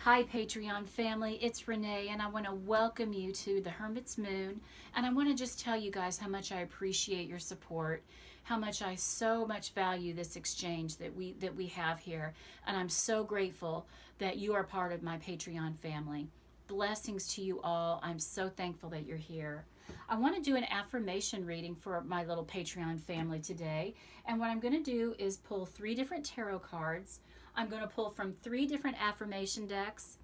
Hi, Patreon family. It's Renee, and I want to welcome you to the Hermit's Moon. And I want to just tell you guys how much I appreciate your support, how much I so much value this exchange that we have here, and I'm so grateful that you are part of my Patreon family. Blessings to you all. I'm so thankful that you're here. I want to do an affirmation reading for my little Patreon family today. And what I'm going to do is pull 3 different tarot cards. I'm going to pull from 3 different affirmation decks.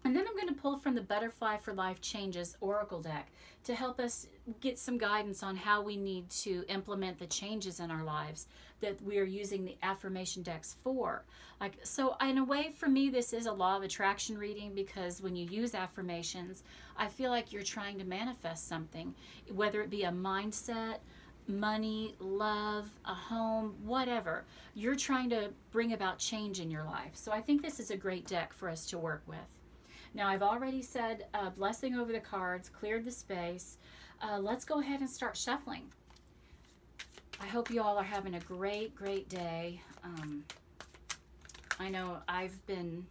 And then I'm going to pull from the Butterfly for Life Changes Oracle deck to help us get some guidance on how we need to implement the changes in our lives that we are using the affirmation decks for. So in a way, for me, this is a law of attraction reading, because when you use affirmations, I feel like you're trying to manifest something, whether it be a mindset, money, love, a home, whatever. You're trying to bring about change in your life. So I think this is a great deck for us to work with. Now, I've already said blessing over the cards, cleared the space. Let's go ahead and start shuffling. I hope you all are having a great, great day. I know I've been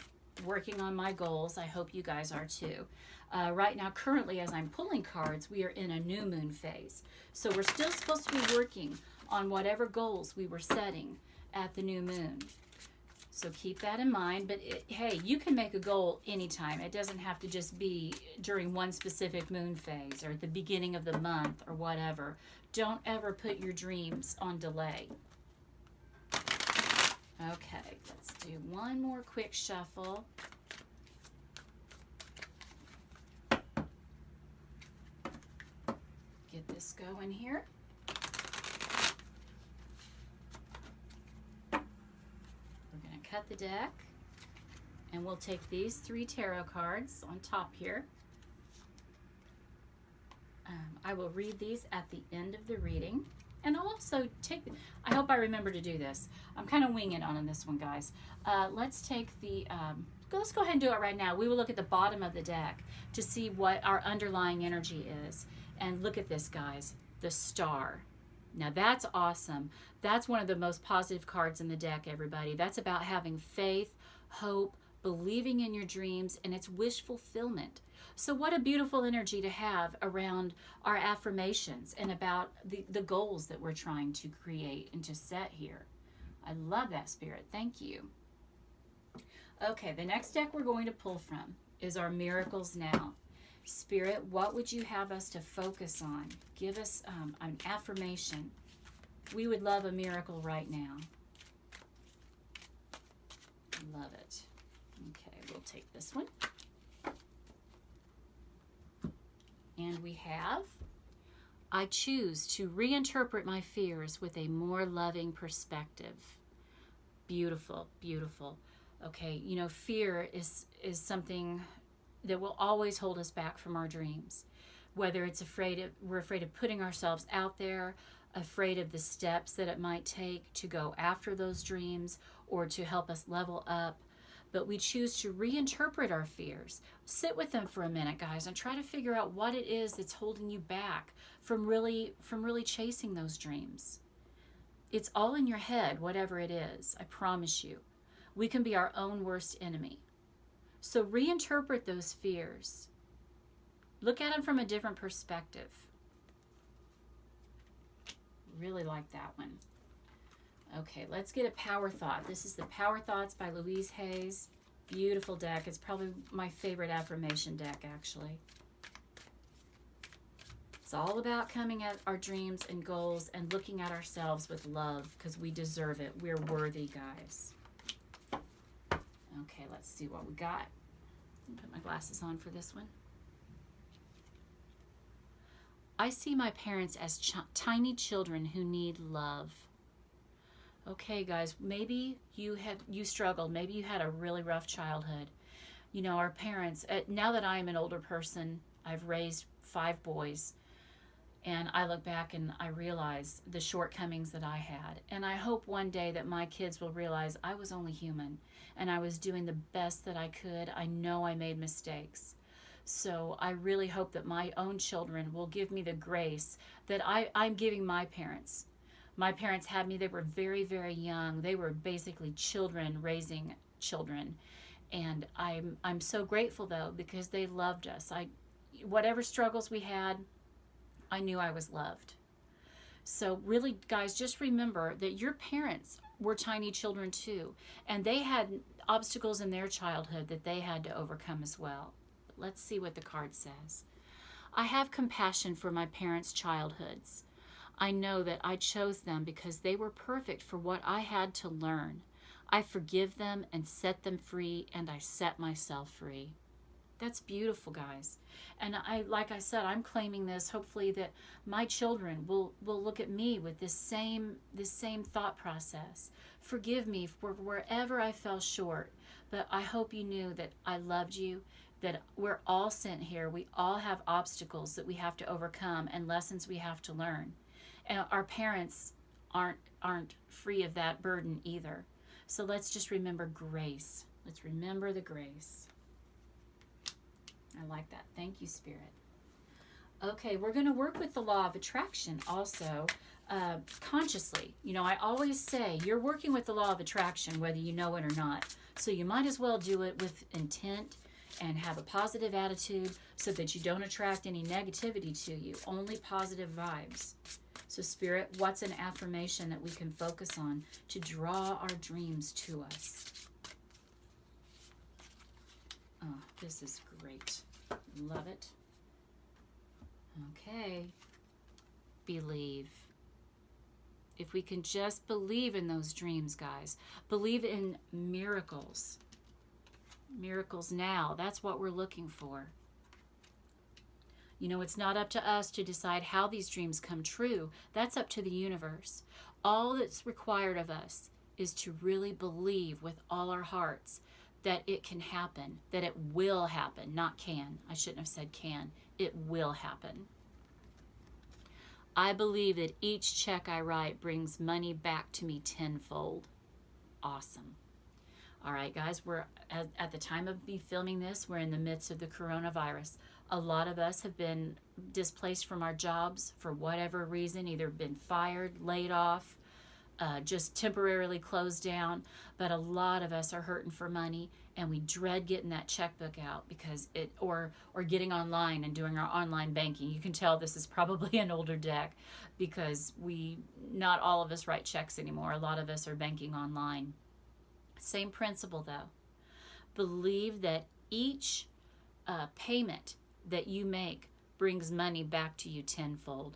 working on my goals. I hope you guys are too. Right now, currently, as I'm pulling cards, we are in a new moon phase. So we're still supposed to be working on whatever goals we were setting at the new moon. So keep that in mind. But hey, you can make a goal anytime. It doesn't have to just be during one specific moon phase or at the beginning of the month or whatever. Don't ever put your dreams on delay. Okay, let's do one more quick shuffle. Get this going here. We're going to cut the deck, and we'll take these 3 tarot cards on top here. I will read these at the end of the reading. And I'll also I hope I remember to do this. I'm kind of winging it on this one, guys. Let's take let's go ahead and do it right now. We will look at the bottom of the deck to see what our underlying energy is. And look at this, guys, the Star. Now that's awesome. That's one of the most positive cards in the deck, everybody. That's about having faith, hope, believing in your dreams, and it's wish fulfillment. So what a beautiful energy to have around our affirmations and about the goals that we're trying to create and to set here. I love that, Spirit. Thank you. Okay, the next deck we're going to pull from is our Miracles Now. Spirit, what would you have us to focus on? Give us an affirmation. We would love a miracle right now. Love it. Okay, we'll take this one. And we have, I choose to reinterpret my fears with a more loving perspective. Beautiful, beautiful. Okay, you know, fear is something that will always hold us back from our dreams. Whether it's we're afraid of putting ourselves out there, afraid of the steps that it might take to go after those dreams or to help us level up. But we choose to reinterpret our fears. Sit with them for a minute, guys, and try to figure out what it is that's holding you back from really chasing those dreams. It's all in your head, whatever it is, I promise you. We can be our own worst enemy. So reinterpret those fears. Look at them from a different perspective. Really like that one. Okay, let's get a power thought. This is the Power Thoughts by Louise Hayes. Beautiful deck. It's probably my favorite affirmation deck, actually. It's all about coming at our dreams and goals and looking at ourselves with love, because we deserve it. We're worthy, guys. Okay, let's see what we got. Put my glasses on for this one. I see my parents as tiny children who need love. Okay, guys, maybe you struggled. Maybe you had a really rough childhood. You know, our parents, now that I am an older person, I've raised 5 boys, and I look back and I realize the shortcomings that I had. And I hope one day that my kids will realize I was only human and I was doing the best that I could. I know I made mistakes. So I really hope that my own children will give me the grace that I'm giving my parents. My parents had me, they were very, very young. They were basically children raising children. And I'm so grateful though, because they loved us. Whatever struggles we had, I knew I was loved. So really, guys, just remember that your parents were tiny children too, and they had obstacles in their childhood that they had to overcome as well. But let's see what the card says. I have compassion for my parents' childhoods. I know that I chose them because they were perfect for what I had to learn. I forgive them and set them free, and I set myself free. That's beautiful, guys. And like I said, I'm claiming this, hopefully, that my children will look at me with this same thought process. Forgive me for wherever I fell short, but I hope you knew that I loved you, that we're all sent here. We all have obstacles that we have to overcome and lessons we have to learn. And our parents aren't free of that burden either. So let's just remember grace. Let's remember the grace. I like that. Thank you, Spirit. Okay, we're going to work with the law of attraction also consciously. You know, I always say you're working with the law of attraction whether you know it or not. So you might as well do it with intent and have a positive attitude so that you don't attract any negativity to you, only positive vibes. So Spirit, what's an affirmation that we can focus on to draw our dreams to us? Oh, this is great. Love it. Okay. Believe. If we can just believe in those dreams, guys. Believe in miracles. Miracles now. That's what we're looking for. You know, it's not up to us to decide how these dreams come true. That's up to the universe. All that's required of us is to really believe with all our hearts that it can happen, that it will happen, not can. I shouldn't have said can. It will happen. I believe that each check I write brings money back to me tenfold. Awesome. All right, guys, we're at the time of me filming this, we're in the midst of the coronavirus. A lot of us have been displaced from our jobs for whatever reason, either been fired, laid off, just temporarily closed down. But a lot of us are hurting for money, and we dread getting that checkbook out because or getting online and doing our online banking. You can tell this is probably an older deck because not all of us write checks anymore. A lot of us are banking online. Same principle though. Believe that each payment that you make brings money back to you tenfold.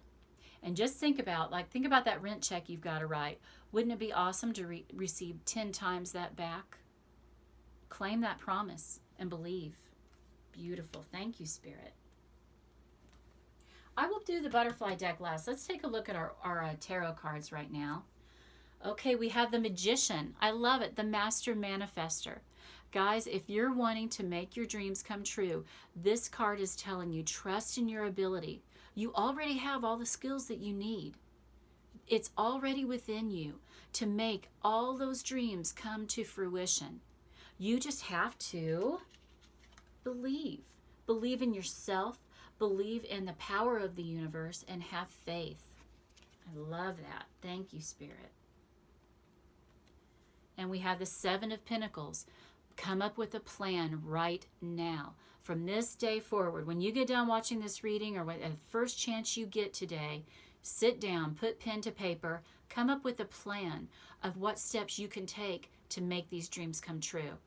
And just think about that rent check you've got to write. Wouldn't it be awesome to receive 10 times that back? Claim that promise and believe. Beautiful. Thank you, Spirit. I will do the butterfly deck last. Let's take a look at our tarot cards right now. Okay, we have the Magician. I love it. The Master Manifester. Guys, if you're wanting to make your dreams come true, this card is telling you trust in your ability. You already have all the skills that you need. It's already within you to make all those dreams come to fruition. You just have to believe. Believe in yourself. Believe in the power of the universe and have faith. I love that. Thank you, Spirit. And we have the Seven of Pentacles. Come up with a plan right now. From this day forward, when you get done watching this reading or at the first chance you get today, sit down, put pen to paper, come up with a plan of what steps you can take to make these dreams come true.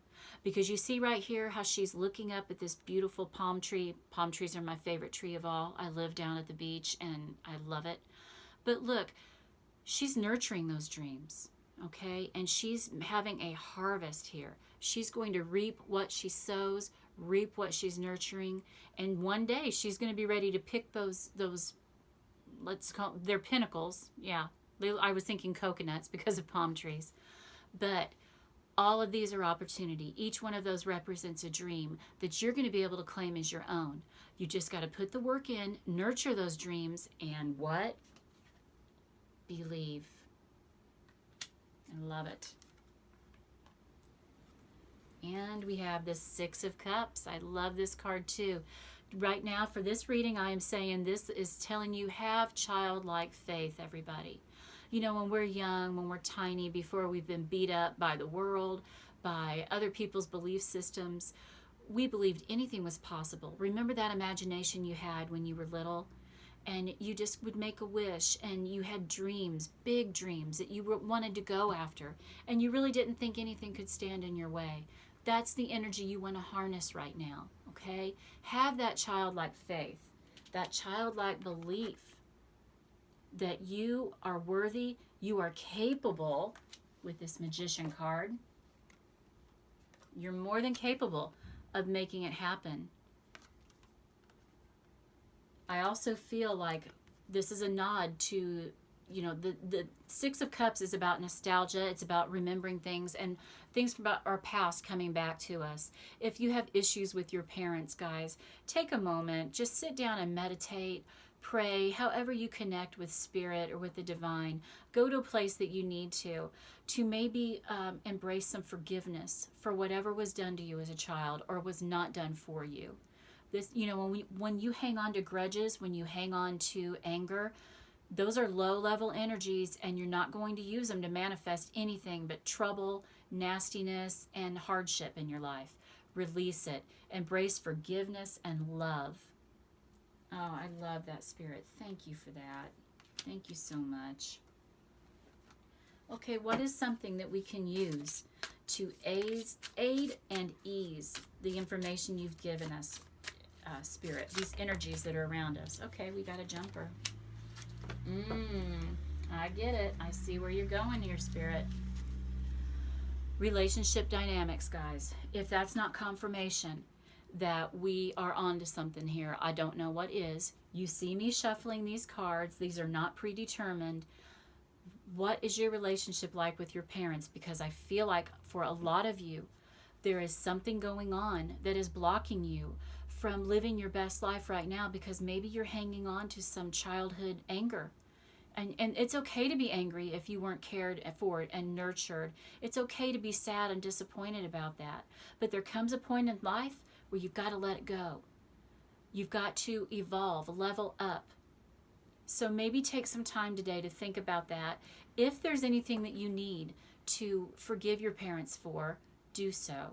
Because you see right here how she's looking up at this beautiful palm tree. Palm trees are my favorite tree of all. I live down at the beach and I love it. But look, she's nurturing those dreams, okay? And she's having a harvest here. She's going to reap what she sows, reap what she's nurturing, and one day she's going to be ready to pick those let's call them, they're pinnacles. Yeah, I was thinking coconuts because of palm trees. But all of these are opportunity. Each one of those represents a dream that you're going to be able to claim as your own. You just got to put the work in, nurture those dreams, and what? Believe. I love it. And we have the Six of Cups. I love this card too. Right now for this reading, I am saying this is telling you have childlike faith, everybody. You know, when we're young, when we're tiny, before we've been beat up by the world, by other people's belief systems. We believed anything was possible. Remember that imagination you had when you were little? And you just would make a wish, and you had dreams, big dreams that you wanted to go after, and you really didn't think anything could stand in your way. That's the energy you want to harness right now, okay? Have that childlike faith, that childlike belief that you are worthy, you are capable with this Magician card. You're more than capable of making it happen. I also feel like this is a nod to, you know, the Six of Cups is about nostalgia. It's about remembering things and things from our past coming back to us. If you have issues with your parents, guys, take a moment, just sit down and meditate, pray, however you connect with spirit or with the divine. Go to a place that you need to maybe embrace some forgiveness for whatever was done to you as a child or was not done for you. This, you know, when you hang on to grudges, when you hang on to anger, those are low-level energies, and you're not going to use them to manifest anything but trouble, nastiness, and hardship in your life. Release it. Embrace forgiveness and love. Oh, I love that, Spirit. Thank you for that. Thank you so much. Okay, what is something that we can use to aid and ease the information you've given us? Spirit, these energies that are around us. Okay, we got a jumper. I get it. I see where you're going here, Spirit. Relationship dynamics, guys. If that's not confirmation that we are onto something here, I don't know what is. You see me shuffling these cards. These are not predetermined. What is your relationship like with your parents? Because I feel like for a lot of you, there is something going on that is blocking you from living your best life right now, because maybe you're hanging on to some childhood anger. And it's okay to be angry if you weren't cared for and nurtured. It's okay to be sad and disappointed about that. But there comes a point in life where you've got to let it go. You've got to evolve, level up. So maybe take some time today to think about that. If there's anything that you need to forgive your parents for, do so.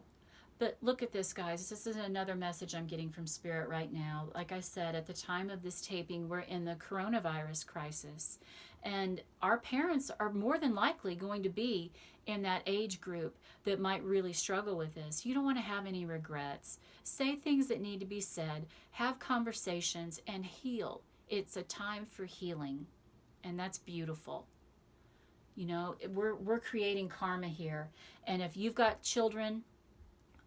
But look at this, guys. This is another message I'm getting from Spirit right now. Like I said, at the time of this taping, we're in the coronavirus crisis. And our parents are more than likely going to be in that age group that might really struggle with this. You don't want to have any regrets. Say things that need to be said. Have conversations and heal. It's a time for healing. And that's beautiful. You know, we're creating karma here. And if you've got children,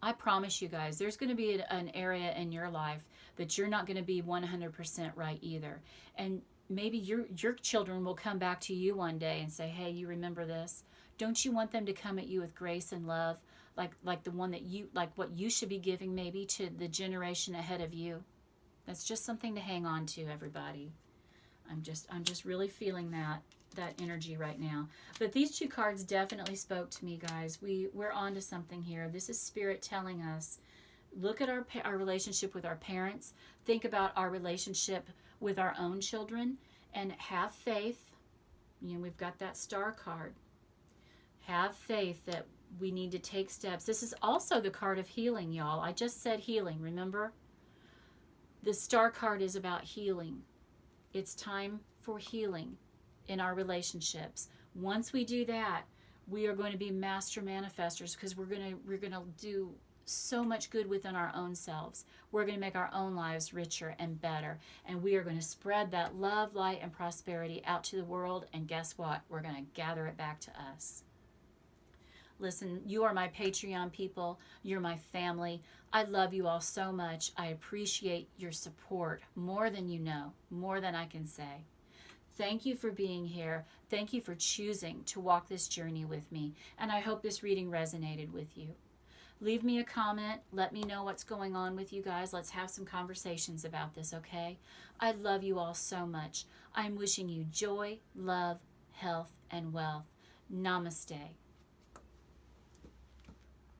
I promise you guys, there's going to be an area in your life that you're not going to be 100% right either. And maybe your children will come back to you one day and say, hey, you remember this? Don't you want them to come at you with grace and love, like the one that you, like what you should be giving maybe to the generation ahead of you? That's just something to hang on to, everybody. I'm just really feeling that energy right now. But these two cards definitely spoke to me, guys. We're on to something here. This is Spirit telling us, look at our relationship with our parents. Think about our relationship with our own children, and have faith. You know, we've got that Star card. Have faith that we need to take steps. This is also the card of healing, y'all. I just said healing, remember? The Star card is about healing. It's time for healing in our relationships. Once we do that, we are going to be master manifestors, because we're going to do so much good within our own selves. We're going to make our own lives richer and better, and we are going to spread that love, light, and prosperity out to the world. And guess what? We're going to gather it back to us. Listen, you are my Patreon people. You're my family. I love you all so much. I appreciate your support more than you know, more than I can say. Thank you for being here. Thank you for choosing to walk this journey with me. And I hope this reading resonated with you. Leave me a comment. Let me know what's going on with you guys. Let's have some conversations about this, okay? I love you all so much. I'm wishing you joy, love, health, and wealth. Namaste.